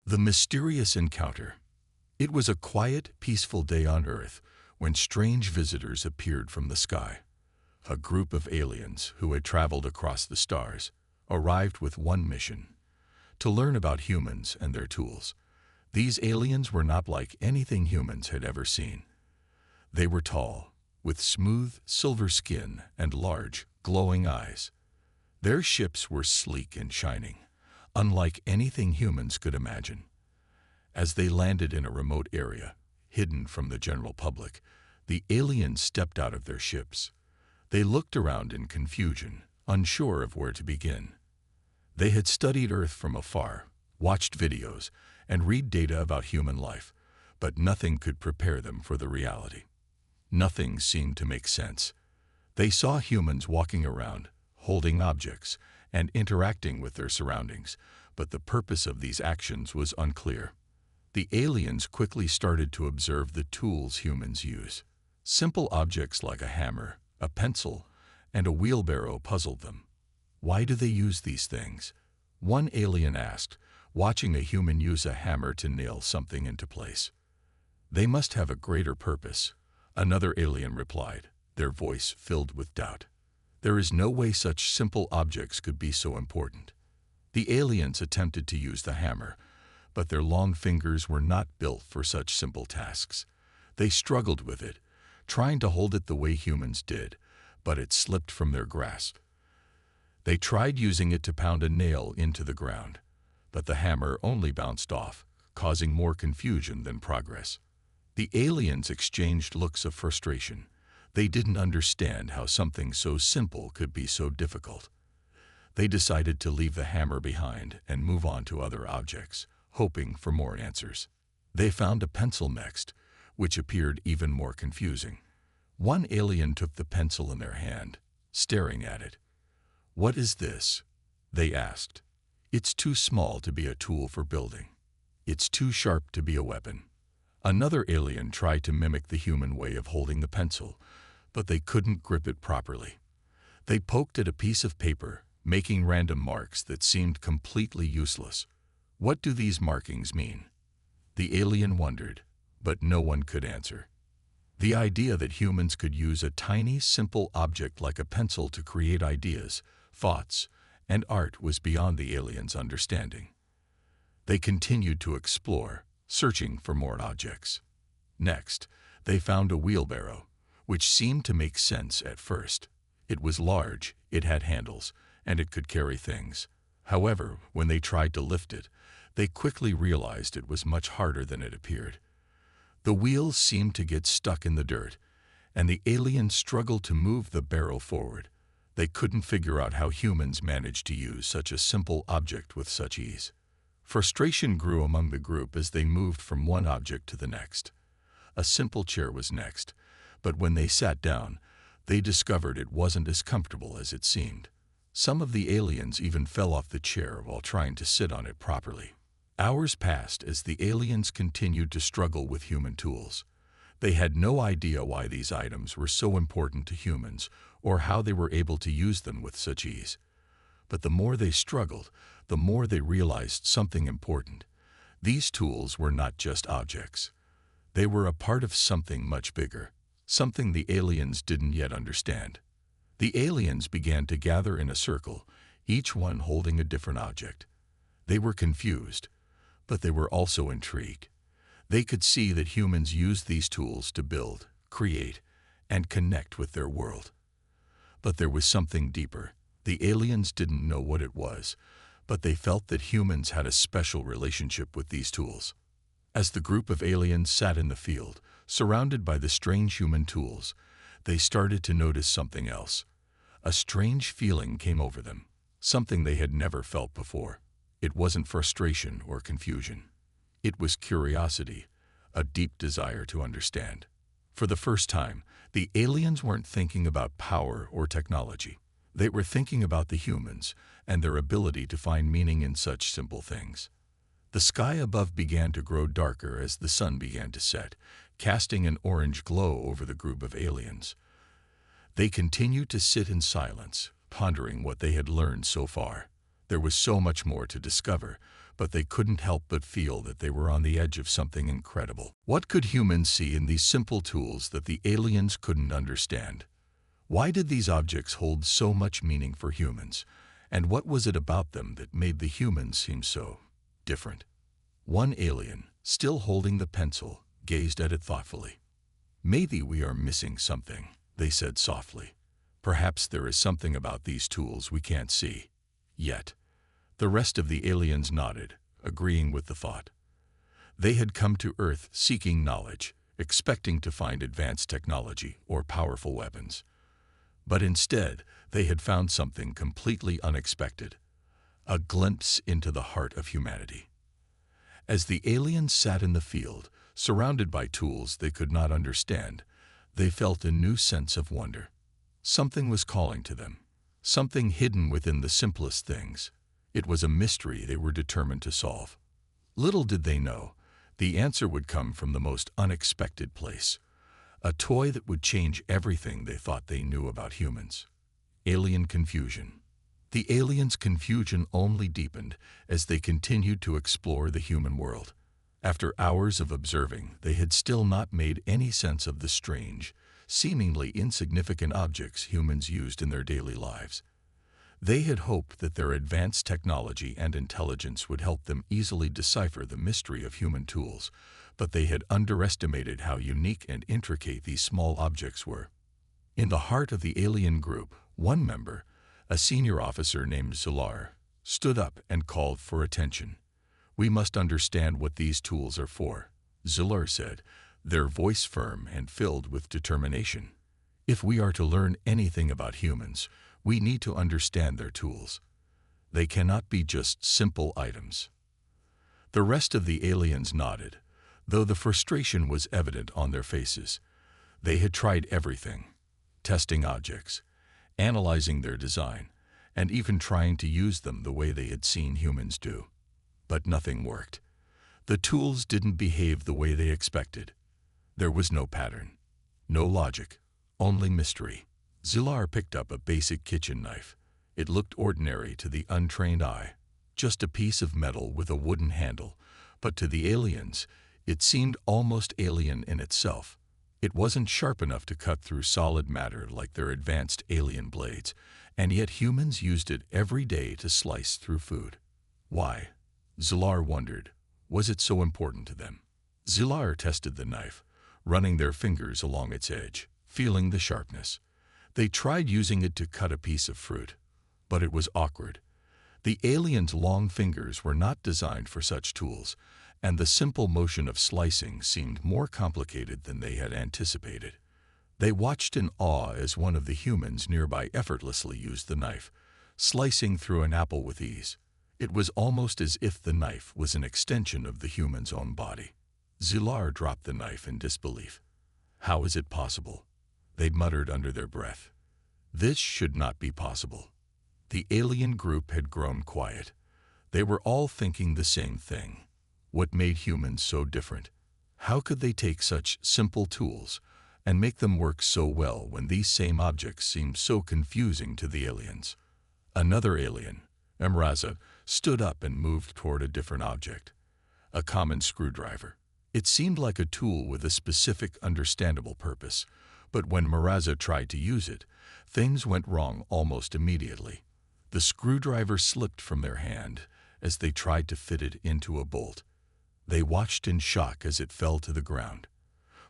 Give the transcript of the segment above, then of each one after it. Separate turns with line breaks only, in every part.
The mysterious encounter. It was a quiet, peaceful day on Earth when strange visitors appeared from the sky. A group of aliens who had traveled across the stars arrived with one mission: to learn about humans and their tools. These aliens were not like anything humans had ever seen. They were tall, with smooth, silver skin and large, glowing eyes. Their ships were sleek and shining, unlike anything humans could imagine. As they landed in a remote area, hidden from the general public, the aliens stepped out of their ships. They looked around in confusion, unsure of where to begin. They had studied Earth from afar, watched videos, and read data about human life, but nothing could prepare them for the reality. Nothing seemed to make sense. They saw humans walking around, holding objects, and interacting with their surroundings, but the purpose of these actions was unclear. The aliens quickly started to observe the tools humans use. Simple objects like a hammer, a pencil, and a wheelbarrow puzzled them. Why do they use these things? One alien asked, watching a human use a hammer to nail something into place. They must have a greater purpose, another alien replied, their voice filled with doubt. There is no way such simple objects could be so important. The aliens attempted to use the hammer, but their long fingers were not built for such simple tasks. They struggled with it, trying to hold it the way humans did, but it slipped from their grasp. They tried using it to pound a nail into the ground, but the hammer only bounced off, causing more confusion than progress. The aliens exchanged looks of frustration. They didn't understand how something so simple could be so difficult. They decided to leave the hammer behind and move on to other objects, hoping for more answers. They found a pencil next, which appeared even more confusing. One alien took the pencil in their hand, staring at it. "What is this?" they asked. "It's too small to be a tool for building. It's too sharp to be a weapon." Another alien tried to mimic the human way of holding the pencil, but they couldn't grip it properly. They poked at a piece of paper, making random marks that seemed completely useless. What do these markings mean? The alien wondered, but no one could answer. The idea that humans could use a tiny, simple object like a pencil to create ideas, thoughts, and art was beyond the aliens' understanding. They continued to explore, searching for more objects. Next, they found a wheelbarrow, which seemed to make sense at first. It was large, it had handles, and it could carry things. However, when they tried to lift it, they quickly realized it was much harder than it appeared. The wheels seemed to get stuck in the dirt, and the aliens struggled to move the barrow forward. They couldn't figure out how humans managed to use such a simple object with such ease. Frustration grew among the group as they moved from one object to the next. A simple chair was next, but when they sat down, they discovered it wasn't as comfortable as it seemed. Some of the aliens even fell off the chair while trying to sit on it properly. Hours passed as the aliens continued to struggle with human tools. They had no idea why these items were so important to humans or how they were able to use them with such ease. But the more they struggled, the more they realized something important. These tools were not just objects. They were a part of something much bigger, something the aliens didn't yet understand. The aliens began to gather in a circle, each one holding a different object. They were confused, but they were also intrigued. They could see that humans used these tools to build, create, and connect with their world. But there was something deeper. The aliens didn't know what it was, but they felt that humans had a special relationship with these tools. As the group of aliens sat in the field, surrounded by the strange human tools, they started to notice something else. A strange feeling came over them, something they had never felt before. It wasn't frustration or confusion. It was curiosity, a deep desire to understand. For the first time, the aliens weren't thinking about power or technology. They were thinking about the humans and their ability to find meaning in such simple things. The sky above began to grow darker as the sun began to set, casting an orange glow over the group of aliens. They continued to sit in silence, pondering what they had learned so far. There was so much more to discover, but they couldn't help but feel that they were on the edge of something incredible. What could humans see in these simple tools that the aliens couldn't understand? Why did these objects hold so much meaning for humans? And what was it about them that made the humans seem so different? One alien, still holding the pencil, gazed at it thoughtfully. "Maybe we are missing something," they said softly. "Perhaps there is something about these tools we can't see yet." The rest of the aliens nodded, agreeing with the thought. They had come to Earth seeking knowledge, expecting to find advanced technology or powerful weapons. But instead, they had found something completely unexpected, a glimpse into the heart of humanity. As the aliens sat in the field, surrounded by tools they could not understand, they felt a new sense of wonder. Something was calling to them, something hidden within the simplest things. It was a mystery they were determined to solve. Little did they know, the answer would come from the most unexpected place. A toy that would change everything they thought they knew about humans. Alien confusion. The aliens' confusion only deepened as they continued to explore the human world. After hours of observing, they had still not made any sense of the strange, seemingly insignificant objects humans used in their daily lives. They had hoped that their advanced technology and intelligence would help them easily decipher the mystery of human tools, but they had underestimated how unique and intricate these small objects were. In the heart of the alien group, one member, a senior officer named Zilar, stood up and called for attention. "We must understand what these tools are for," Zilar said, their voice firm and filled with determination. "If we are to learn anything about humans, we need to understand their tools. They cannot be just simple items." The rest of the aliens nodded, though the frustration was evident on their faces. They had tried everything, testing objects, analyzing their design, and even trying to use them the way they had seen humans do. But nothing worked. The tools didn't behave the way they expected. There was no pattern, no logic, only mystery. Zilar picked up a basic kitchen knife. It looked ordinary to the untrained eye, just a piece of metal with a wooden handle, but to the aliens, it seemed almost alien in itself. It wasn't sharp enough to cut through solid matter like their advanced alien blades, and yet humans used it every day to slice through food. Why? Zilar wondered. Was it so important to them? Zilar tested the knife, running their fingers along its edge, feeling the sharpness. They tried using it to cut a piece of fruit, but it was awkward. The aliens' long fingers were not designed for such tools, and the simple motion of slicing seemed more complicated than they had anticipated. They watched in awe as one of the humans nearby effortlessly used the knife, slicing through an apple with ease. It was almost as if the knife was an extension of the human's own body. Zilar dropped the knife in disbelief. "How is it possible?" they muttered under their breath. This should not be possible. The alien group had grown quiet. They were all thinking the same thing. What made humans so different? How could they take such simple tools and make them work so well when these same objects seemed so confusing to the aliens? Another alien, Emraza, stood up and moved toward a different object, a common screwdriver. It seemed like a tool with a specific, understandable purpose, but when Maraza tried to use it, things went wrong almost immediately. The screwdriver slipped from their hand as they tried to fit it into a bolt. They watched in shock as it fell to the ground.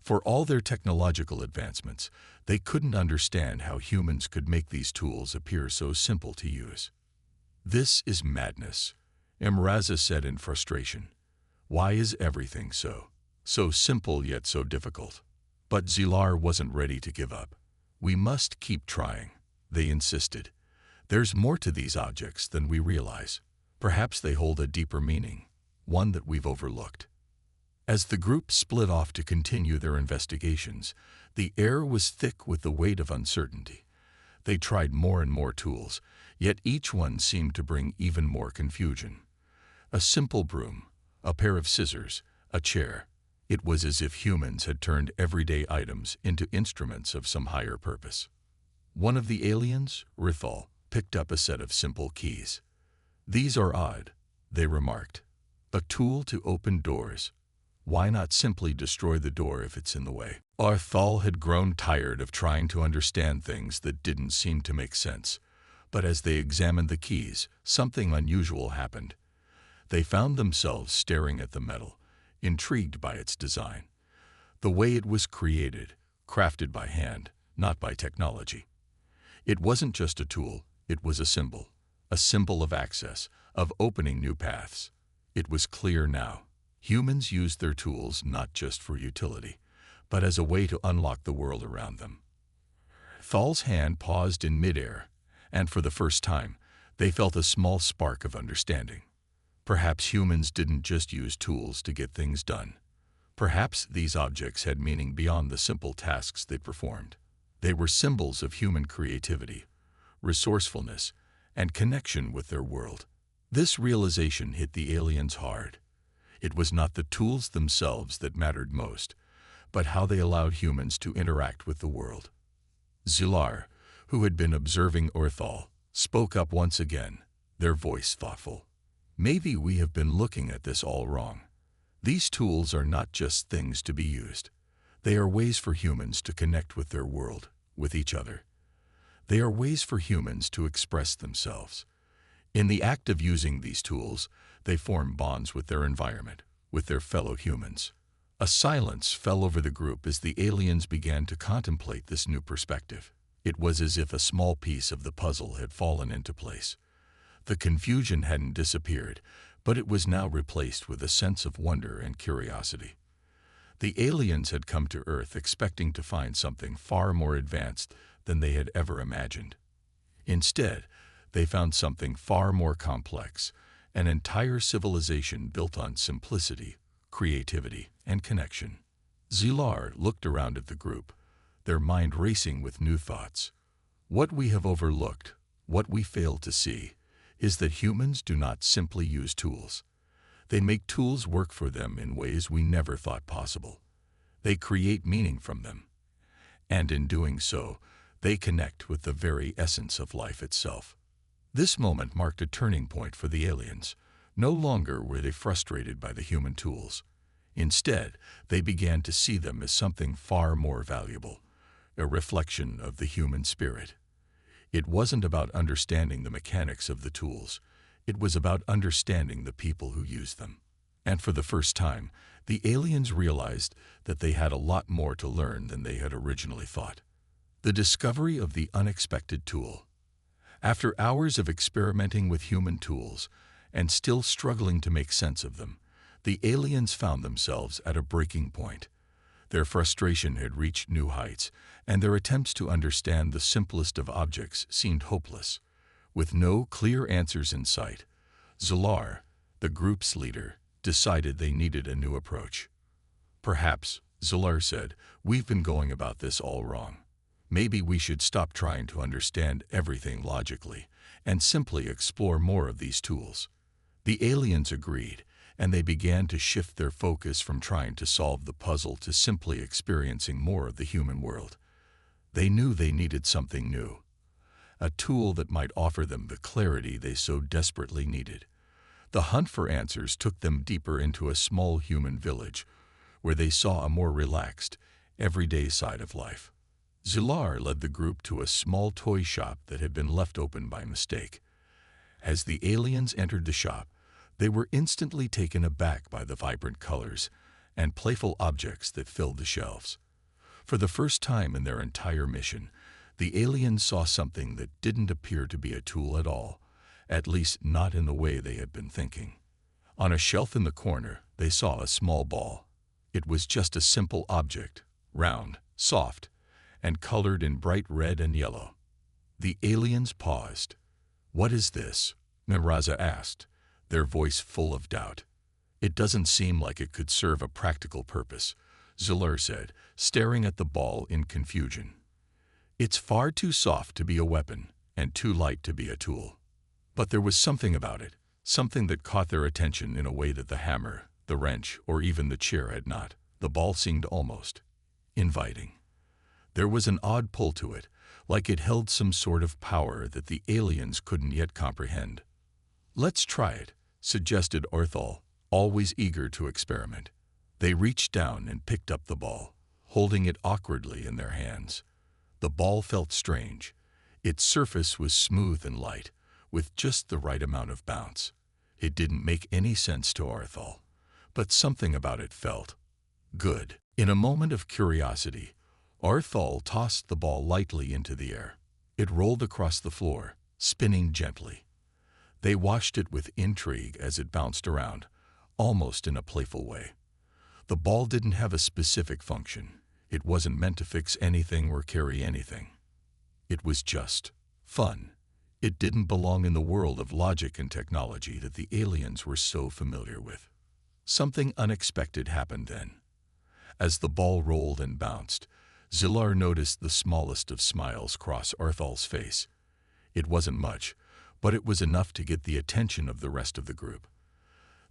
For all their technological advancements, they couldn't understand how humans could make these tools appear so simple to use. "This is madness," Emraza said in frustration. "Why is everything so simple yet so difficult?" But Zilar wasn't ready to give up. "We must keep trying," they insisted. "There's more to these objects than we realize. Perhaps they hold a deeper meaning, one that we've overlooked." As the group split off to continue their investigations, the air was thick with the weight of uncertainty. They tried more and more tools, yet each one seemed to bring even more confusion. A simple broom, a pair of scissors, a chair. It was as if humans had turned everyday items into instruments of some higher purpose. One of the aliens, Rithal, picked up a set of simple keys. "These are odd," they remarked. A tool to open doors. Why not simply destroy the door if it's in the way? Orthal had grown tired of trying to understand things that didn't seem to make sense. But as they examined the keys, something unusual happened. They found themselves staring at the metal, intrigued by its design. The way it was created, crafted by hand, not by technology. It wasn't just a tool, it was a symbol of access, of opening new paths. It was clear now. Humans used their tools not just for utility, but as a way to unlock the world around them. Thal's hand paused in midair, and for the first time, they felt a small spark of understanding. Perhaps humans didn't just use tools to get things done. Perhaps these objects had meaning beyond the simple tasks they performed. They were symbols of human creativity, resourcefulness, and connection with their world. This realization hit the aliens hard. It was not the tools themselves that mattered most, but how they allowed humans to interact with the world. Zilar, who had been observing Orthal, spoke up once again, their voice thoughtful. Maybe we have been looking at this all wrong. These tools are not just things to be used. They are ways for humans to connect with their world, with each other. They are ways for humans to express themselves. In the act of using these tools, they form bonds with their environment, with their fellow humans. A silence fell over the group as the aliens began to contemplate this new perspective. It was as if a small piece of the puzzle had fallen into place. The confusion hadn't disappeared, but it was now replaced with a sense of wonder and curiosity. The aliens had come to Earth expecting to find something far more advanced than they had ever imagined. Instead, they found something far more complex, an entire civilization built on simplicity, creativity, and connection. Zilar looked around at the group, their mind racing with new thoughts. What we have overlooked, what we fail to see, is that humans do not simply use tools. They make tools work for them in ways we never thought possible. They create meaning from them. And in doing so, they connect with the very essence of life itself. This moment marked a turning point for the aliens. No longer were they frustrated by the human tools. Instead, they began to see them as something far more valuable, a reflection of the human spirit. It wasn't about understanding the mechanics of the tools. It was about understanding the people who used them. And for the first time, the aliens realized that they had a lot more to learn than they had originally thought. The discovery of the unexpected tool. After hours of experimenting with human tools and still struggling to make sense of them, the aliens found themselves at a breaking point. Their frustration had reached new heights, and their attempts to understand the simplest of objects seemed hopeless. With no clear answers in sight, Zilar, the group's leader, decided they needed a new approach. Perhaps, Zilar said, we've been going about this all wrong. Maybe we should stop trying to understand everything logically and simply explore more of these tools. The aliens agreed, and they began to shift their focus from trying to solve the puzzle to simply experiencing more of the human world. They knew they needed something new, a tool that might offer them the clarity they so desperately needed. The hunt for answers took them deeper into a small human village, where they saw a more relaxed, everyday side of life. Zilar led the group to a small toy shop that had been left open by mistake. As the aliens entered the shop, they were instantly taken aback by the vibrant colors and playful objects that filled the shelves. For the first time in their entire mission, the aliens saw something that didn't appear to be a tool at all, at least not in the way they had been thinking. On a shelf in the corner, they saw a small ball. It was just a simple object, round, soft, and colored in bright red and yellow. The aliens paused. "What is this?" Miraza asked, their voice full of doubt. "It doesn't seem like it could serve a practical purpose," Zilar said, staring at the ball in confusion. "It's far too soft to be a weapon and too light to be a tool." But there was something about it, something that caught their attention in a way that the hammer, the wrench, or even the chair had not. The ball seemed almost inviting. There was an odd pull to it, like it held some sort of power that the aliens couldn't yet comprehend. "Let's try it," suggested Orthal, always eager to experiment. They reached down and picked up the ball, holding it awkwardly in their hands. The ball felt strange. Its surface was smooth and light, with just the right amount of bounce. It didn't make any sense to Arthal, but something about it felt good. In a moment of curiosity, Arthal tossed the ball lightly into the air. It rolled across the floor, spinning gently. They watched it with intrigue as it bounced around, almost in a playful way. The ball didn't have a specific function. It wasn't meant to fix anything or carry anything. It was just fun. It didn't belong in the world of logic and technology that the aliens were so familiar with. Something unexpected happened then. As the ball rolled and bounced, Zilar noticed the smallest of smiles cross Arthal's face. It wasn't much, but it was enough to get the attention of the rest of the group.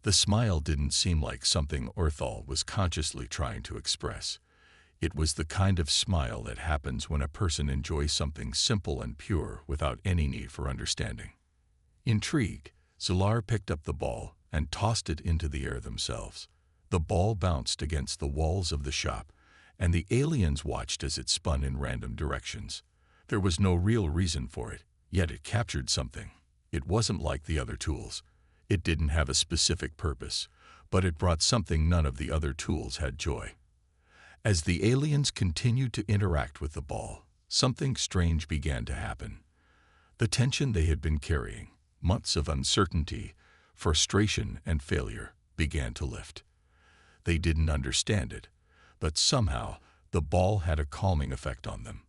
The smile didn't seem like something Arthal was consciously trying to express. It was the kind of smile that happens when a person enjoys something simple and pure without any need for understanding. Intrigued, Zilar picked up the ball and tossed it into the air themselves. The ball bounced against the walls of the shop, and the aliens watched as it spun in random directions. There was no real reason for it, yet it captured something. It wasn't like the other tools. It didn't have a specific purpose, but it brought something none of the other tools had: joy. As the aliens continued to interact with the ball, something strange began to happen. The tension they had been carrying, months of uncertainty, frustration, and failure, began to lift. They didn't understand it, but somehow the ball had a calming effect on them.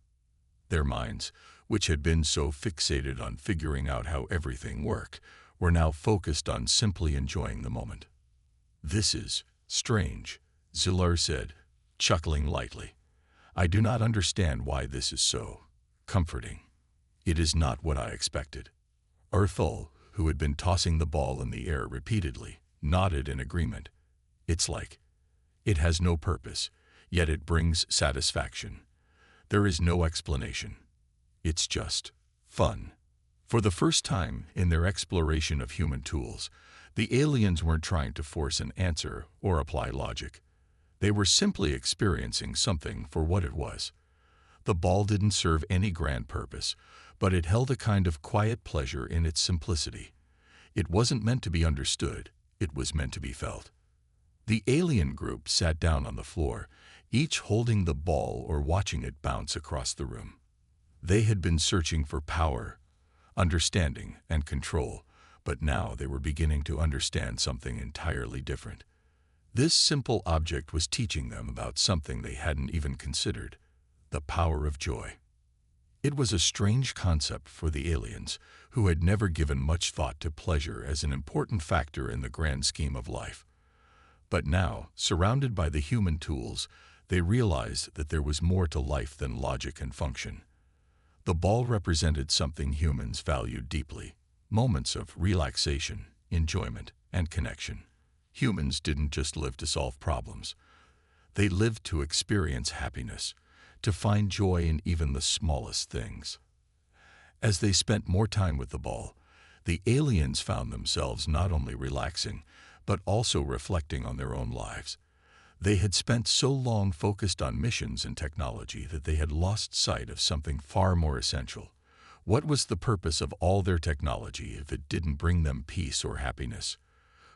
Their minds, which had been so fixated on figuring out how everything worked, were now focused on simply enjoying the moment. "This is strange," Zilar said, chuckling lightly. "I do not understand why this is so comforting. It is not what I expected." Arthal, who had been tossing the ball in the air repeatedly, nodded in agreement. "It's like it has no purpose, yet it brings satisfaction. There is no explanation. It's just fun." For the first time in their exploration of human tools, the aliens weren't trying to force an answer or apply logic. They were simply experiencing something for what it was. The ball didn't serve any grand purpose, but it held a kind of quiet pleasure in its simplicity. It wasn't meant to be understood, it was meant to be felt. The alien group sat down on the floor, each holding the ball or watching it bounce across the room. They had been searching for power, understanding, and control, but now they were beginning to understand something entirely different. This simple object was teaching them about something they hadn't even considered: the power of joy. It was a strange concept for the aliens, who had never given much thought to pleasure as an important factor in the grand scheme of life. But now, surrounded by the human tools, they realized that there was more to life than logic and function. The ball represented something humans valued deeply: moments of relaxation, enjoyment, and connection. Humans didn't just live to solve problems. They lived to experience happiness, to find joy in even the smallest things. As they spent more time with the ball, the aliens found themselves not only relaxing, but also reflecting on their own lives. They had spent so long focused on missions and technology that they had lost sight of something far more essential. What was the purpose of all their technology if it didn't bring them peace or happiness?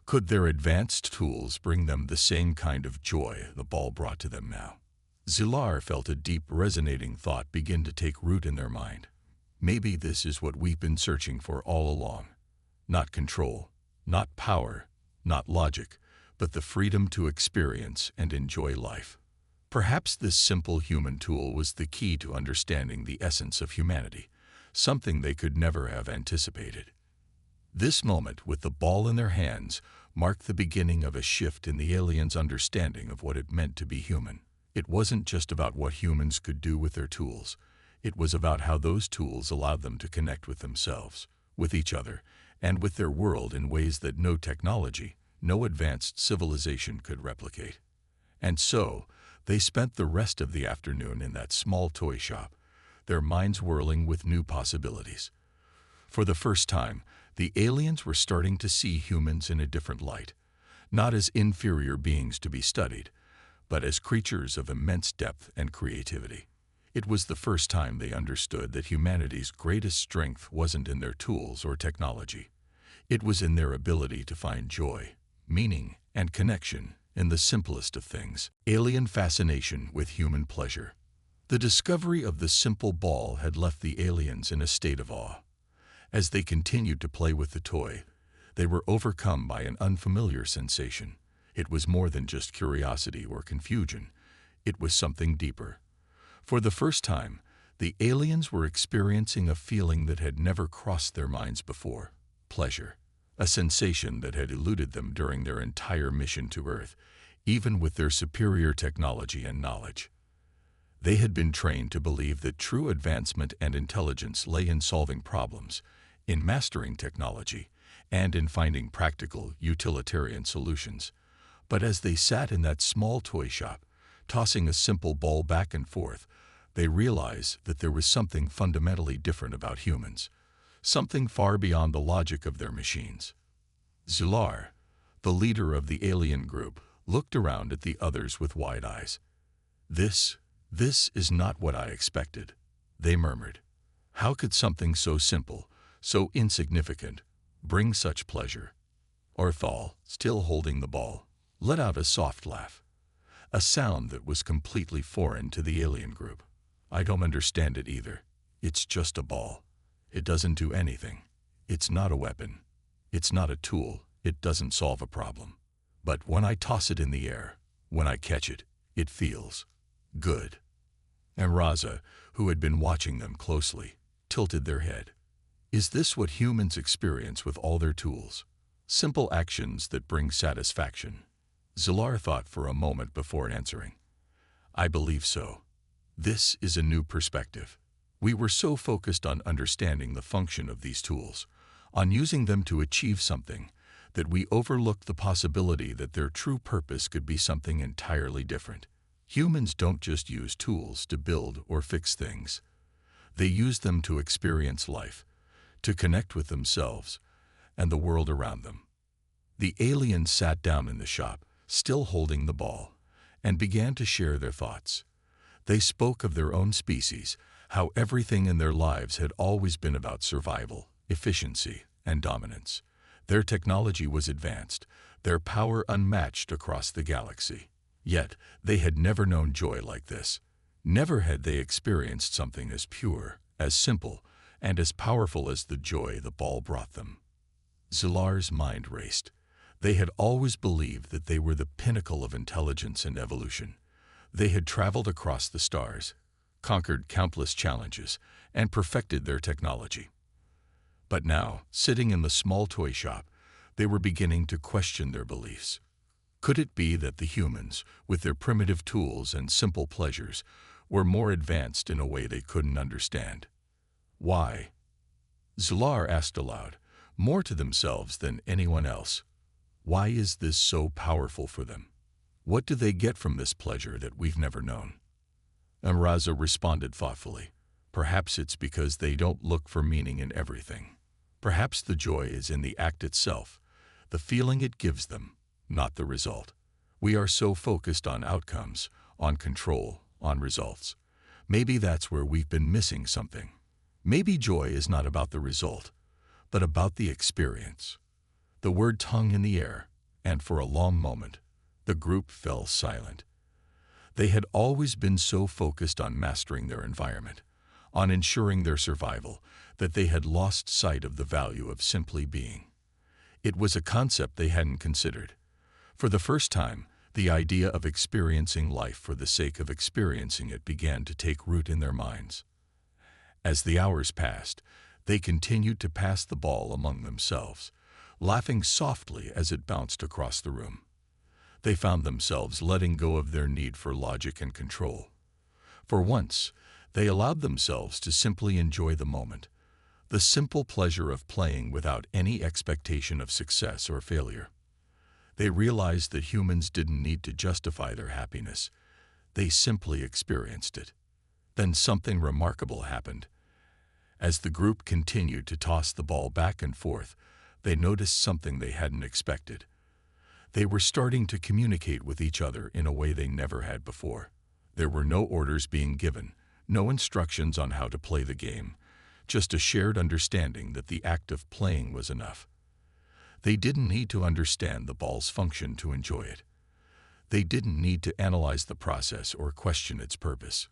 Could their advanced tools bring them the same kind of joy the ball brought to them now? Zilar felt a deep, resonating thought begin to take root in their mind. Maybe this is what we've been searching for all along. Not control, not power, not logic, but the freedom to experience and enjoy life. Perhaps this simple human tool was the key to understanding the essence of humanity, something they could never have anticipated. This moment, with the ball in their hands, marked the beginning of a shift in the aliens' understanding of what it meant to be human. It wasn't just about what humans could do with their tools. It was about how those tools allowed them to connect with themselves, with each other, and with their world in ways that no technology, no advanced civilization could replicate. And so, they spent the rest of the afternoon in that small toy shop, their minds whirling with new possibilities. For the first time, the aliens were starting to see humans in a different light, not as inferior beings to be studied, but as creatures of immense depth and creativity. It was the first time they understood that humanity's greatest strength wasn't in their tools or technology. It was in their ability to find joy, meaning, and connection in the simplest of things. Alien fascination with human pleasure. The discovery of the simple ball had left the aliens in a state of awe. As they continued to play with the toy, they were overcome by an unfamiliar sensation. It was more than just curiosity or confusion. It was something deeper. For the first time, the aliens were experiencing a feeling that had never crossed their minds before: pleasure, a sensation that had eluded them during their entire mission to Earth, even with their superior technology and knowledge. They had been trained to believe that true advancement and intelligence lay in solving problems, in mastering technology, and in finding practical, utilitarian solutions. But as they sat in that small toy shop, tossing a simple ball back and forth, they realized that there was something fundamentally different about humans, something far beyond the logic of their machines. Zular, the leader of the alien group, looked around at the others with wide eyes. This is not what I expected," they murmured. "How could something so simple, so insignificant, bring such pleasure?" Orthal, still holding the ball, let out a soft laugh, a sound that was completely foreign to the alien group. "I don't understand it either. It's just a ball. It doesn't do anything. It's not a weapon. It's not a tool. It doesn't solve a problem. But when I toss it in the air, when I catch it, it feels good." And Raza, who had been watching them closely, tilted their head. Is this what humans experience with all their tools? Simple actions that bring satisfaction? Zilar thought for a moment before answering. "I believe so. This is a new perspective. We were so focused on understanding the function of these tools, on using them to achieve something, that we overlooked the possibility that their true purpose could be something entirely different. Humans don't just use tools to build or fix things. They use them to experience life, to connect with themselves and the world around them." The aliens sat down in the shop, still holding the ball, and began to share their thoughts. They spoke of their own species, how everything in their lives had always been about survival, efficiency, and dominance. Their technology was advanced, their power unmatched across the galaxy. Yet, they had never known joy like this. Never had they experienced something as pure, as simple, and as powerful as the joy the ball brought them. Zilar's mind raced. They had always believed that they were the pinnacle of intelligence and evolution. They had traveled across the stars, conquered countless challenges, and perfected their technology. But now, sitting in the small toy shop, they were beginning to question their beliefs. Could it be that the humans, with their primitive tools and simple pleasures, were more advanced in a way they couldn't understand? Why? Zilar asked aloud, more to themselves than anyone else. Why is this so powerful for them? What do they get from this pleasure that we've never known? Amraza responded thoughtfully. Perhaps it's because they don't look for meaning in everything. Perhaps the joy is in the act itself, the feeling it gives them, not the result. We are so focused on outcomes, on control, on results. Maybe that's where we've been missing something. Maybe joy is not about the result, but about the experience. The word hung in the air, and for a long moment, the group fell silent. They had always been so focused on mastering their environment, on ensuring their survival, that they had lost sight of the value of simply being. It was a concept they hadn't considered. For the first time, the idea of experiencing life for the sake of experiencing it began to take root in their minds. As the hours passed, they continued to pass the ball among themselves, laughing softly as it bounced across the room. They found themselves letting go of their need for logic and control. For once, they allowed themselves to simply enjoy the moment, the simple pleasure of playing without any expectation of success or failure. They realized that humans didn't need to justify their happiness. They simply experienced it. Then something remarkable happened. As the group continued to toss the ball back and forth, they noticed something they hadn't expected. They were starting to communicate with each other in a way they never had before. There were no orders being given, no instructions on how to play the game, just a shared understanding that the act of playing was enough. They didn't need to understand the ball's function to enjoy it. They didn't need to analyze the process or question its purpose.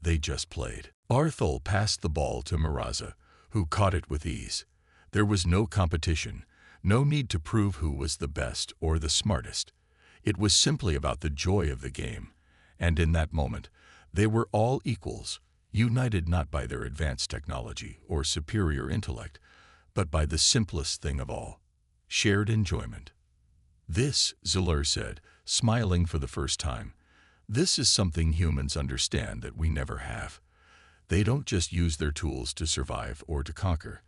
They just played. Arthur passed the ball to Miraza, who caught it with ease. There was no competition, no need to prove who was the best or the smartest. It was simply about the joy of the game, and in that moment, they were all equals, united not by their advanced technology or superior intellect, but by the simplest thing of all, shared enjoyment. This, Zillar said, smiling for the first time, this is something humans understand that we never have. They don't just use their tools to survive or to conquer.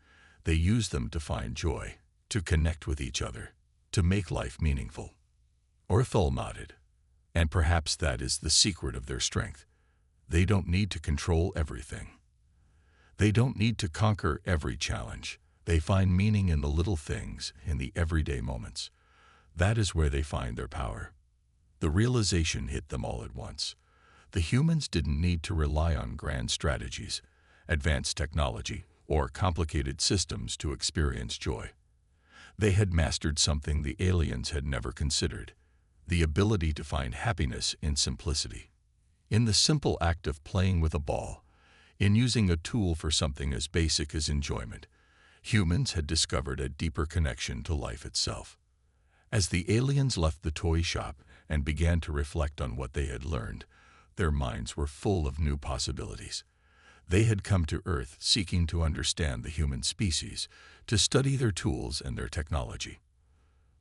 They use them to find joy, to connect with each other, to make life meaningful. Orthol nodded. And perhaps that is the secret of their strength. They don't need to control everything. They don't need to conquer every challenge. They find meaning in the little things, in the everyday moments. That is where they find their power. The realization hit them all at once. The humans didn't need to rely on grand strategies, advanced technology, or complicated systems to experience joy. They had mastered something the aliens had never considered, the ability to find happiness in simplicity. In the simple act of playing with a ball, in using a tool for something as basic as enjoyment, humans had discovered a deeper connection to life itself. As the aliens left the toy shop and began to reflect on what they had learned, their minds were full of new possibilities. They had come to Earth seeking to understand the human species, to study their tools and their technology.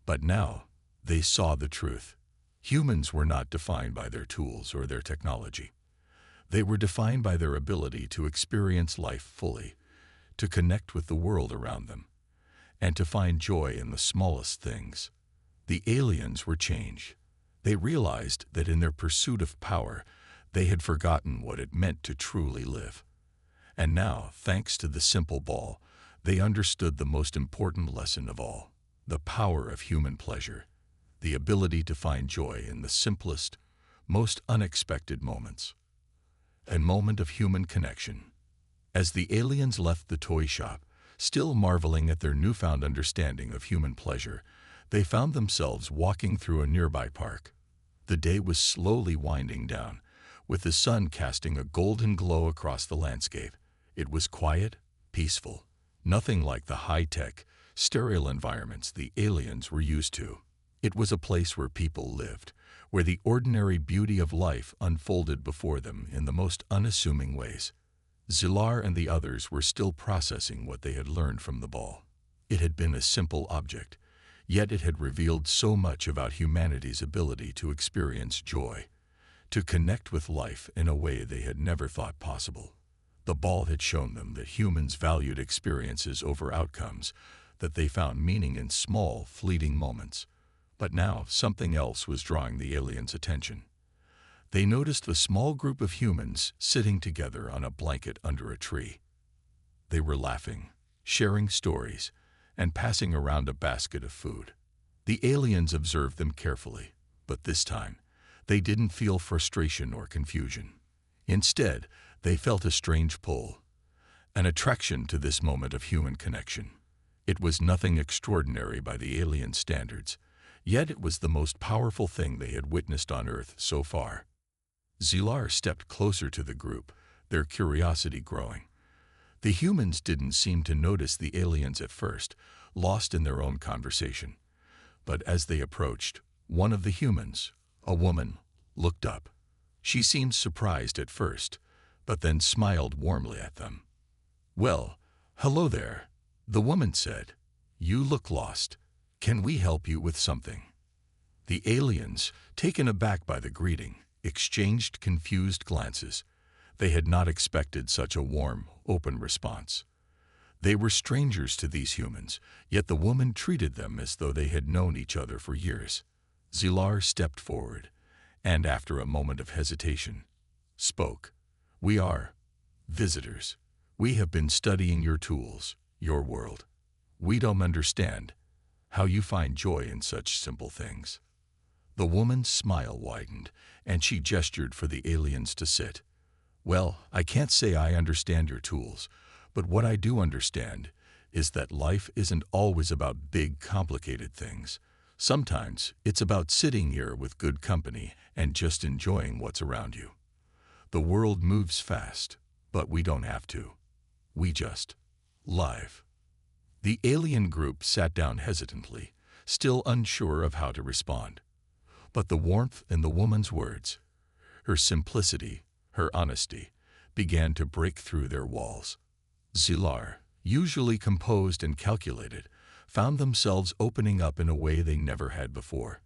But now, they saw the truth. Humans were not defined by their tools or their technology. They were defined by their ability to experience life fully, to connect with the world around them, and to find joy in the smallest things. The aliens were changed. They realized that in their pursuit of power, they had forgotten what it meant to truly live. And now, thanks to the simple ball, they understood the most important lesson of all, the power of human pleasure, the ability to find joy in the simplest, most unexpected moments. A moment of human connection. As the aliens left the toy shop, still marveling at their newfound understanding of human pleasure, they found themselves walking through a nearby park. The day was slowly winding down, with the sun casting a golden glow across the landscape. It was quiet, peaceful, nothing like the high-tech, sterile environments the aliens were used to. It was a place where people lived, where the ordinary beauty of life unfolded before them in the most unassuming ways. Zillar and the others were still processing what they had learned from the ball. It had been a simple object, yet it had revealed so much about humanity's ability to experience joy, to connect with life in a way they had never thought possible. The ball had shown them that humans valued experiences over outcomes, that they found meaning in small, fleeting moments. But now something else was drawing the aliens' attention. They noticed a small group of humans sitting together on a blanket under a tree. They were laughing, sharing stories, and passing around a basket of food. The aliens observed them carefully, but this time, they didn't feel frustration or confusion. Instead, they felt a strange pull, an attraction to this moment of human connection. It was nothing extraordinary by the alien standards, yet it was the most powerful thing they had witnessed on Earth so far. Zillar stepped closer to the group, their curiosity growing. The humans didn't seem to notice the aliens at first, lost in their own conversation. But as they approached, one of the humans, a woman, looked up. She seemed surprised at first, but then smiled warmly at them. "Well, hello there," the woman said. "You look lost. Can we help you with something?" The aliens, taken aback by the greeting, exchanged confused glances. They had not expected such a warm, open response. They were strangers to these humans, yet the woman treated them as though they had known each other for years. Zillar stepped forward, and after a moment of hesitation, spoke. "We are visitors. We have been studying your tools, your world. We don't understand how you find joy in such simple things." The woman's smile widened, and she gestured for the aliens to sit. "Well, I can't say I understand your tools, but what I do understand is that life isn't always about big, complicated things. Sometimes it's about sitting here with good company and just enjoying what's around you. The world moves fast, but we don't have to. We just live." The alien group sat down hesitantly, still unsure of how to respond. But the warmth in the woman's words, her simplicity, her honesty, began to break through their walls. Zilar, usually composed and calculated, found themselves opening up in a way they never had before.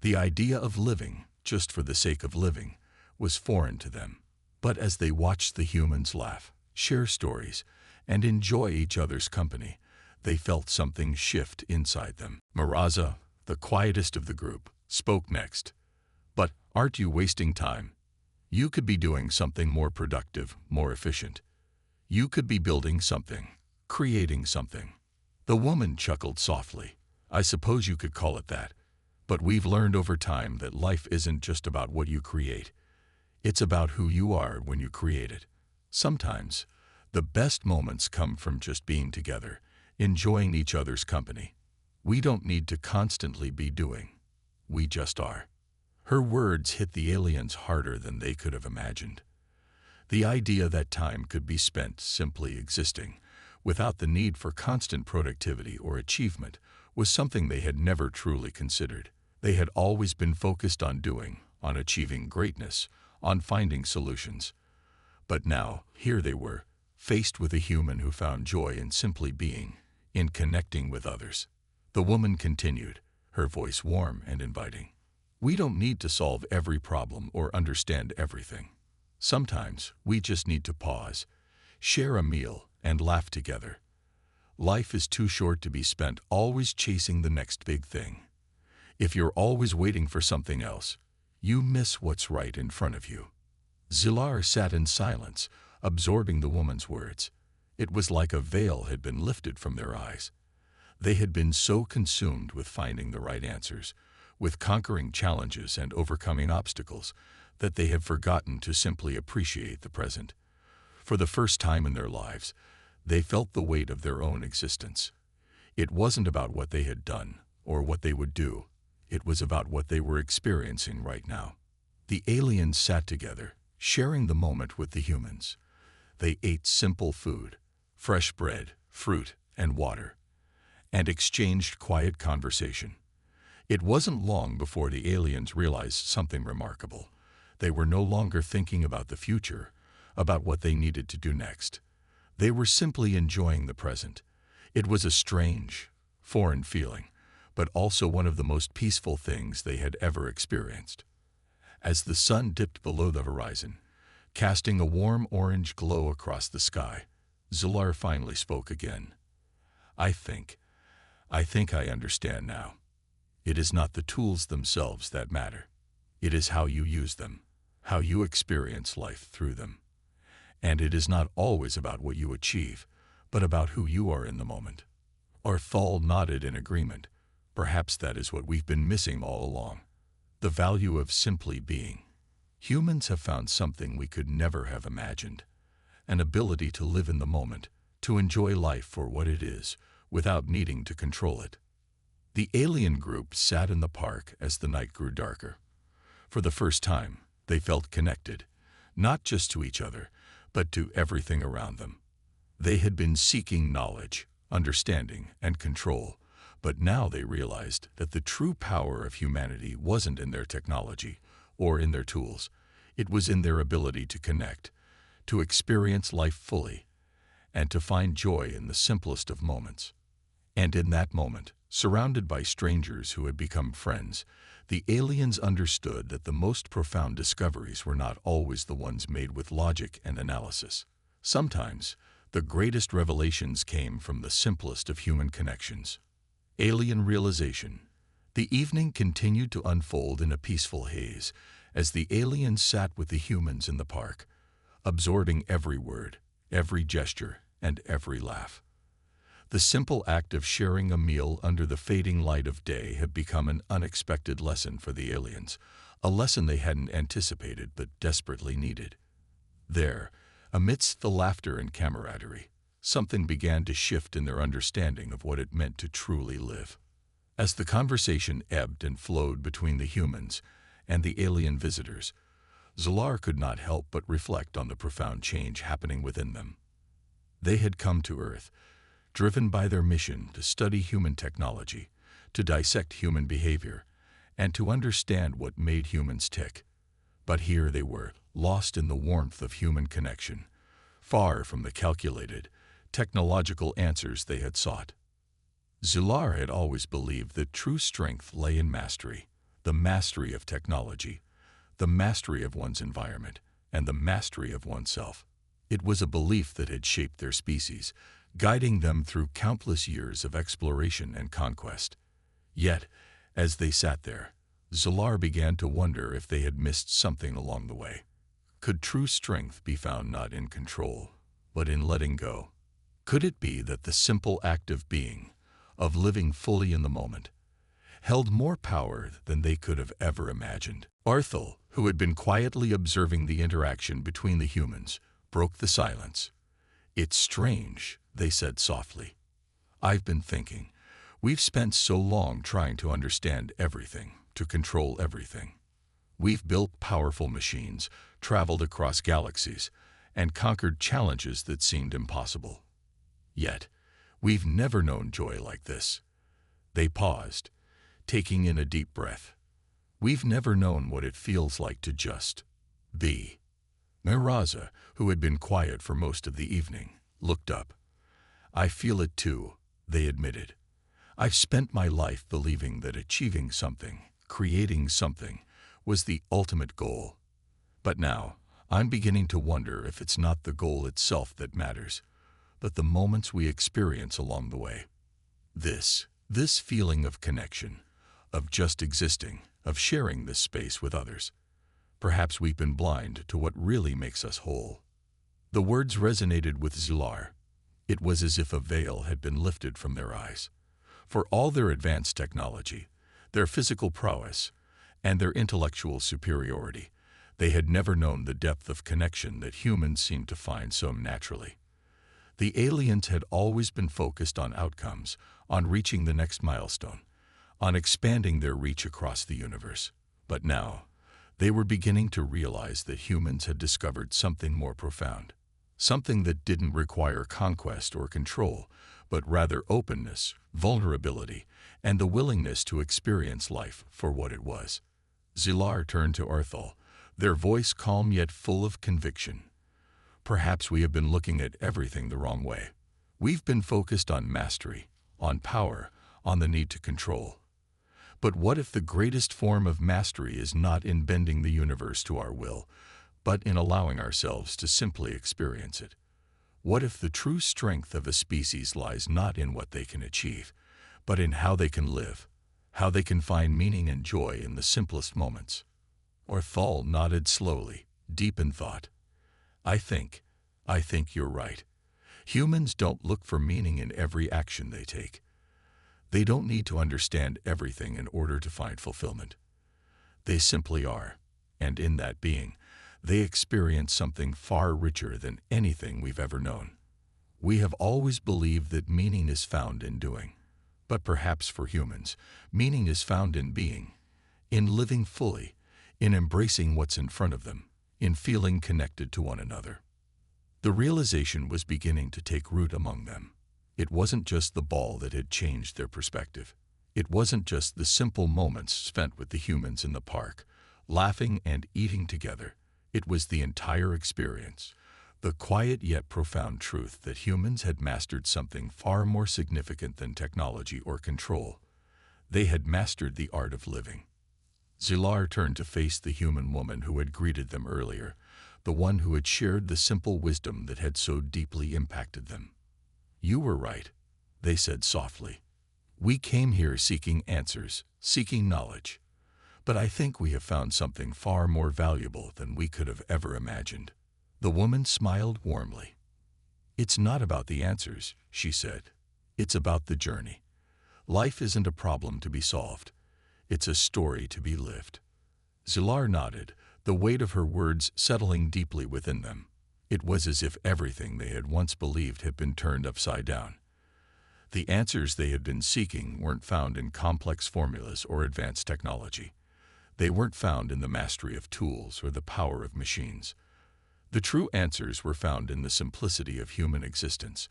The idea of living, just for the sake of living, was foreign to them. But as they watched the humans laugh, share stories, and enjoy each other's company, they felt something shift inside them. Maraza, the quietest of the group, spoke next. "But aren't you wasting time? You could be doing something more productive, more efficient. You could be building something, creating something." The woman chuckled softly. "I suppose you could call it that. But we've learned over time that life isn't just about what you create. It's about who you are when you create it. Sometimes, the best moments come from just being together, enjoying each other's company. We don't need to constantly be doing. We just are." Her words hit the aliens harder than they could have imagined. The idea that time could be spent simply existing, without the need for constant productivity or achievement, was something they had never truly considered. They had always been focused on doing, on achieving greatness, on finding solutions. But now, here they were, faced with a human who found joy in simply being, in connecting with others. The woman continued, her voice warm and inviting. "We don't need to solve every problem or understand everything. Sometimes we just need to pause, share a meal, and laugh together. Life is too short to be spent always chasing the next big thing. If you're always waiting for something else, you miss what's right in front of you." Zilar sat in silence, absorbing the woman's words. It was like a veil had been lifted from their eyes. They had been so consumed with finding the right answers, with conquering challenges and overcoming obstacles, that they had forgotten to simply appreciate the present. For the first time in their lives, they felt the weight of their own existence. It wasn't about what they had done or what they would do. It was about what they were experiencing right now. The aliens sat together, sharing the moment with the humans. They ate simple food, fresh bread, fruit, and water, and exchanged quiet conversation. It wasn't long before the aliens realized something remarkable. They were no longer thinking about the future, about what they needed to do next. They were simply enjoying the present. It was a strange, foreign feeling, but also one of the most peaceful things they had ever experienced. As the sun dipped below the horizon, casting a warm orange glow across the sky, Zilar finally spoke again. I think I understand now. It is not the tools themselves that matter. It is how you use them, how you experience life through them. And it is not always about what you achieve, but about who you are in the moment." Orthal nodded in agreement. Perhaps that is what we've been missing all along. The value of simply being. Humans have found something we could never have imagined. An ability to live in the moment, to enjoy life for what it is, without needing to control it. The alien group sat in the park as the night grew darker. For the first time, they felt connected, not just to each other, but to everything around them. They had been seeking knowledge, understanding, and control, but now they realized that the true power of humanity wasn't in their technology or in their tools. It was in their ability to connect, to experience life fully, and to find joy in the simplest of moments. And in that moment, surrounded by strangers who had become friends, the aliens understood that the most profound discoveries were not always the ones made with logic and analysis. Sometimes, the greatest revelations came from the simplest of human connections. Alien realization. The evening continued to unfold in a peaceful haze as the aliens sat with the humans in the park, absorbing every word, every gesture, and every laugh. The simple act of sharing a meal under the fading light of day had become an unexpected lesson for the aliens, a lesson they hadn't anticipated but desperately needed. There, amidst the laughter and camaraderie, something began to shift in their understanding of what it meant to truly live. As the conversation ebbed and flowed between the humans and the alien visitors, Z'Lar could not help but reflect on the profound change happening within them. They had come to Earth, driven by their mission to study human technology, to dissect human behavior, and to understand what made humans tick. But here they were, lost in the warmth of human connection, far from the calculated, technological answers they had sought. Z'Lar had always believed that true strength lay in mastery, the mastery of technology, the mastery of one's environment, and the mastery of oneself. It was a belief that had shaped their species, guiding them through countless years of exploration and conquest. Yet, as they sat there, Z'Lar began to wonder if they had missed something along the way. Could true strength be found not in control, but in letting go? Could it be that the simple act of being, of living fully in the moment, held more power than they could have ever imagined? Arthel, who had been quietly observing the interaction between the humans, broke the silence. "It's strange," they said softly. "I've been thinking. We've spent so long trying to understand everything, to control everything. We've built powerful machines, traveled across galaxies, and conquered challenges that seemed impossible. Yet, we've never known joy like this." They paused, taking in a deep breath. "We've never known what it feels like to just be." Miraza, who had been quiet for most of the evening, looked up. "I feel it too," they admitted. "I've spent my life believing that achieving something, creating something, was the ultimate goal. But now, I'm beginning to wonder if it's not the goal itself that matters, but the moments we experience along the way. This feeling of connection, of just existing, of sharing this space with others. Perhaps we've been blind to what really makes us whole." The words resonated with Z'Lar. It was as if a veil had been lifted from their eyes. For all their advanced technology, their physical prowess, and their intellectual superiority, they had never known the depth of connection that humans seem to find so naturally. The aliens had always been focused on outcomes, on reaching the next milestone, on expanding their reach across the universe. But now, they were beginning to realize that humans had discovered something more profound, something that didn't require conquest or control, but rather openness, vulnerability, and the willingness to experience life for what it was. Z'Lar turned to Arthel, their voice calm yet full of conviction. "Perhaps we have been looking at everything the wrong way. We've been focused on mastery, on power, on the need to control. But what if the greatest form of mastery is not in bending the universe to our will, but in allowing ourselves to simply experience it? What if the true strength of a species lies not in what they can achieve, but in how they can live, how they can find meaning and joy in the simplest moments?" Arthel nodded slowly, deep in thought. I think you're right. Humans don't look for meaning in every action they take. They don't need to understand everything in order to find fulfillment. They simply are, and in that being, they experience something far richer than anything we've ever known. We have always believed that meaning is found in doing, but perhaps for humans, meaning is found in being, in living fully, in embracing what's in front of them, in feeling connected to one another. The realization was beginning to take root among them. It wasn't just the ball that had changed their perspective. It wasn't just the simple moments spent with the humans in the park, laughing and eating together. It was the entire experience, the quiet yet profound truth that humans had mastered something far more significant than technology or control. They had mastered the art of living. Z'Lar turned to face the human woman who had greeted them earlier, the one who had shared the simple wisdom that had so deeply impacted them. "You were right," they said softly. "We came here seeking answers, seeking knowledge. But I think we have found something far more valuable than we could have ever imagined." The woman smiled warmly. "It's not about the answers," she said. It's about the journey. Life isn't a problem to be solved. It's a story to be lived. Zilar nodded, the weight of her words settling deeply within them. It was as if everything they had once believed had been turned upside down. The answers they had been seeking weren't found in complex formulas or advanced technology. They weren't found in the mastery of tools or the power of machines. The true answers were found in the simplicity of human existence,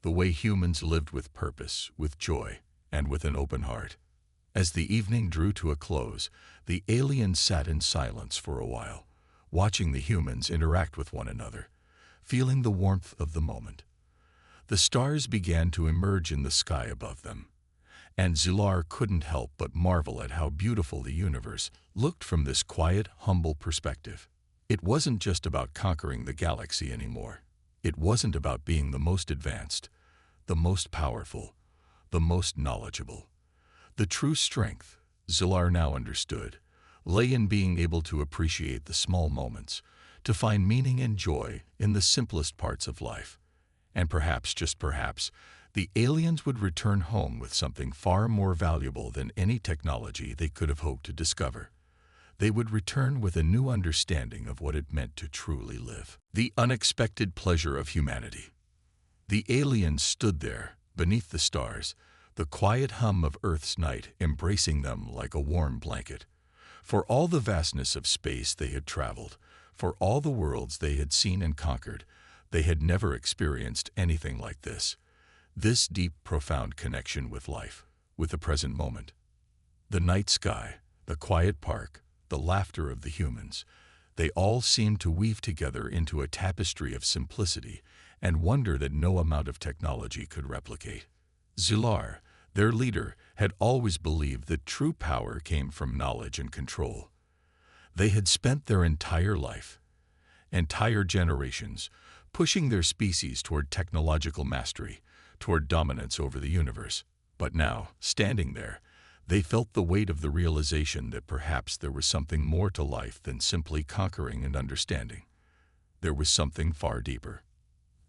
the way humans lived with purpose, with joy, and with an open heart. As the evening drew to a close, the aliens sat in silence for a while, watching the humans interact with one another, feeling the warmth of the moment. The stars began to emerge in the sky above them, and Zilar couldn't help but marvel at how beautiful the universe looked from this quiet, humble perspective. It wasn't just about conquering the galaxy anymore. It wasn't about being the most advanced, the most powerful, the most knowledgeable. The true strength, Zilar now understood, lay in being able to appreciate the small moments, to find meaning and joy in the simplest parts of life. And perhaps, just perhaps, the aliens would return home with something far more valuable than any technology they could have hoped to discover. They would return with a new understanding of what it meant to truly live. The unexpected pleasure of humanity. The aliens stood there, beneath the stars, the quiet hum of Earth's night embracing them like a warm blanket. For all the vastness of space they had traveled, for all the worlds they had seen and conquered, they had never experienced anything like this. This deep, profound connection with life, with the present moment. The night sky, the quiet park, the laughter of the humans, they all seemed to weave together into a tapestry of simplicity and wonder that no amount of technology could replicate. Zilar, their leader, had always believed that true power came from knowledge and control. They had spent their entire life, entire generations, pushing their species toward technological mastery, toward dominance over the universe. But now, standing there, they felt the weight of the realization that perhaps there was something more to life than simply conquering and understanding. There was something far deeper.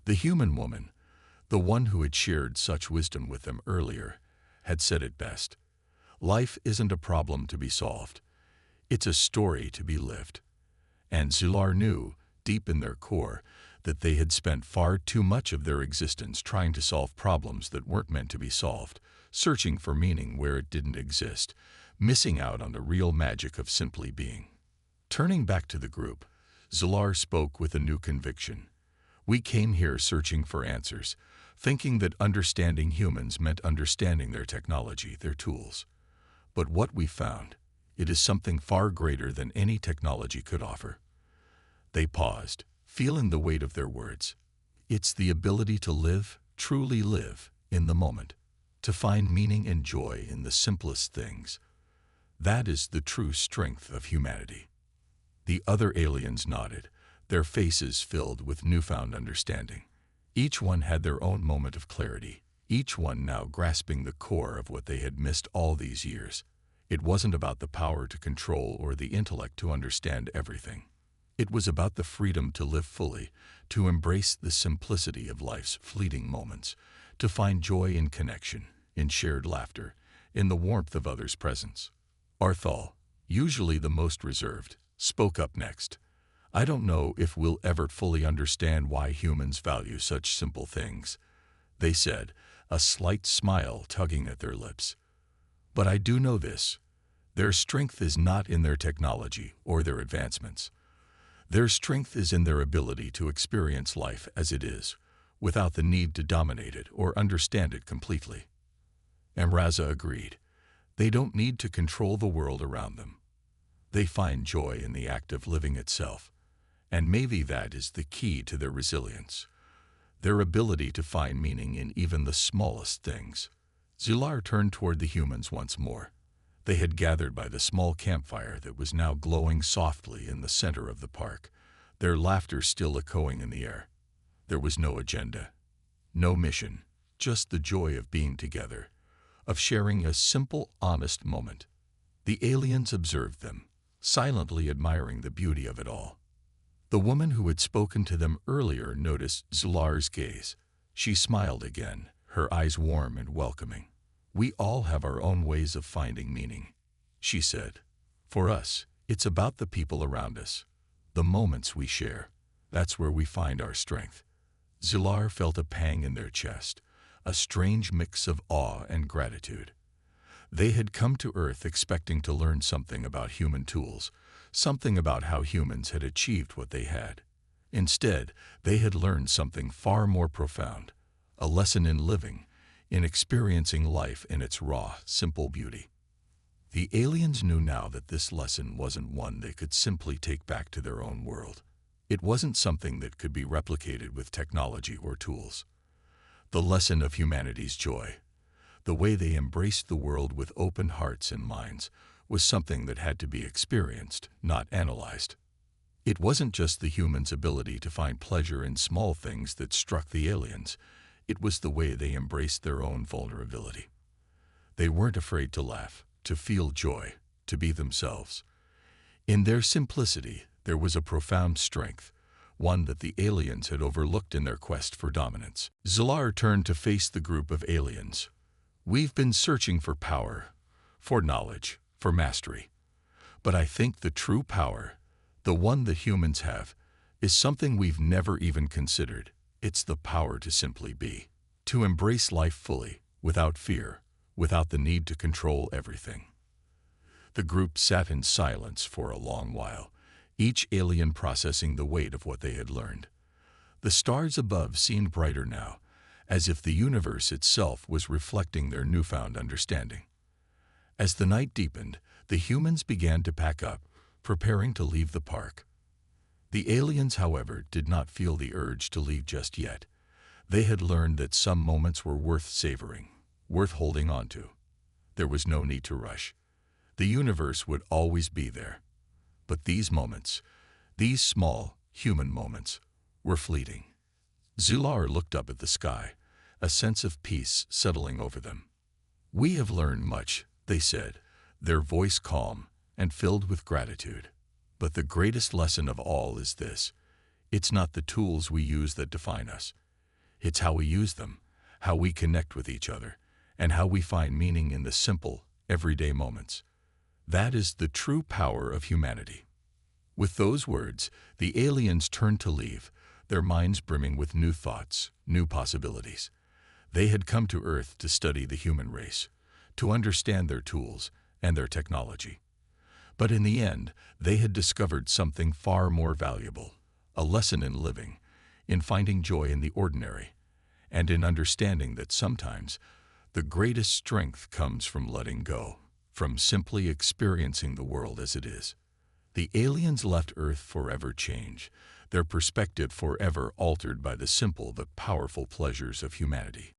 The human woman, the one who had shared such wisdom with them earlier, had said it best. Life isn't a problem to be solved. It's a story to be lived. And Zilar knew, deep in their core, that they had spent far too much of their existence trying to solve problems that weren't meant to be solved, searching for meaning where it didn't exist, missing out on the real magic of simply being. Turning back to the group, Zilar spoke with a new conviction. We came here searching for answers, thinking that understanding humans meant understanding their technology, their tools. But what we found, it is something far greater than any technology could offer. They paused, feeling the weight of their words. It's the ability to live, truly live, in the moment, to find meaning and joy in the simplest things. That is the true strength of humanity. The other aliens nodded, their faces filled with newfound understanding. Each one had their own moment of clarity, each one now grasping the core of what they had missed all these years. It wasn't about the power to control or the intellect to understand everything. It was about the freedom to live fully, to embrace the simplicity of life's fleeting moments, to find joy in connection, in shared laughter, in the warmth of others' presence. Arthal, usually the most reserved, spoke up next. I don't know if we'll ever fully understand why humans value such simple things, they said, a slight smile tugging at their lips. But I do know this. Their strength is not in their technology or their advancements. Their strength is in their ability to experience life as it is, without the need to dominate it or understand it completely. Amraza agreed. They don't need to control the world around them. They find joy in the act of living itself, and maybe that is the key to their resilience, their ability to find meaning in even the smallest things. Zilar turned toward the humans once more. They had gathered by the small campfire that was now glowing softly in the center of the park, their laughter still echoing in the air. There was no agenda, no mission, just the joy of being together, of sharing a simple, honest moment. The aliens observed them, silently admiring the beauty of it all. The woman who had spoken to them earlier noticed Zilar's gaze. She smiled again, her eyes warm and welcoming. "We all have our own ways of finding meaning," she said. "For us, it's about the people around us, the moments we share. That's where we find our strength." Zilar felt a pang in their chest, a strange mix of awe and gratitude. They had come to Earth expecting to learn something about human tools, something about how humans had achieved what they had. Instead, they had learned something far more profound, a lesson in living, in experiencing life in its raw, simple beauty. The aliens knew now that this lesson wasn't one they could simply take back to their own world. It wasn't something that could be replicated with technology or tools. The lesson of humanity's joy, the way they embraced the world with open hearts and minds, was something that had to be experienced, not analyzed. It wasn't just the humans' ability to find pleasure in small things that struck the aliens. It was the way they embraced their own vulnerability. They weren't afraid to laugh, to feel joy, to be themselves. In their simplicity, there was a profound strength, one that the aliens had overlooked in their quest for dominance. Zilar turned to face the group of aliens. "We've been searching for power, for knowledge, for mastery. But I think the true power, the one that humans have, is something we've never even considered. It's the power to simply be, to embrace life fully, without fear, without the need to control everything." The group sat in silence for a long while, each alien processing the weight of what they had learned. The stars above seemed brighter now, as if the universe itself was reflecting their newfound understanding. As the night deepened, the humans began to pack up, preparing to leave the park. The aliens, however, did not feel the urge to leave just yet. They had learned that some moments were worth savoring, worth holding on to. There was no need to rush. The universe would always be there. But these moments, these small, human moments, were fleeting. Zilar looked up at the sky, a sense of peace settling over them. "We have learned much," they said, their voice calm and filled with gratitude. "But the greatest lesson of all is this: it's not the tools we use that define us. It's how we use them, how we connect with each other, and how we find meaning in the simple, everyday moments. That is the true power of humanity." With those words, the aliens turned to leave, their minds brimming with new thoughts, new possibilities. They had come to Earth to study the human race, to understand their tools and their technology. But in the end, they had discovered something far more valuable, a lesson in living, in finding joy in the ordinary, and in understanding that sometimes the greatest strength comes from letting go, from simply experiencing the world as it is. The aliens left Earth forever changed, their perspective forever altered by the simple but powerful pleasures of humanity.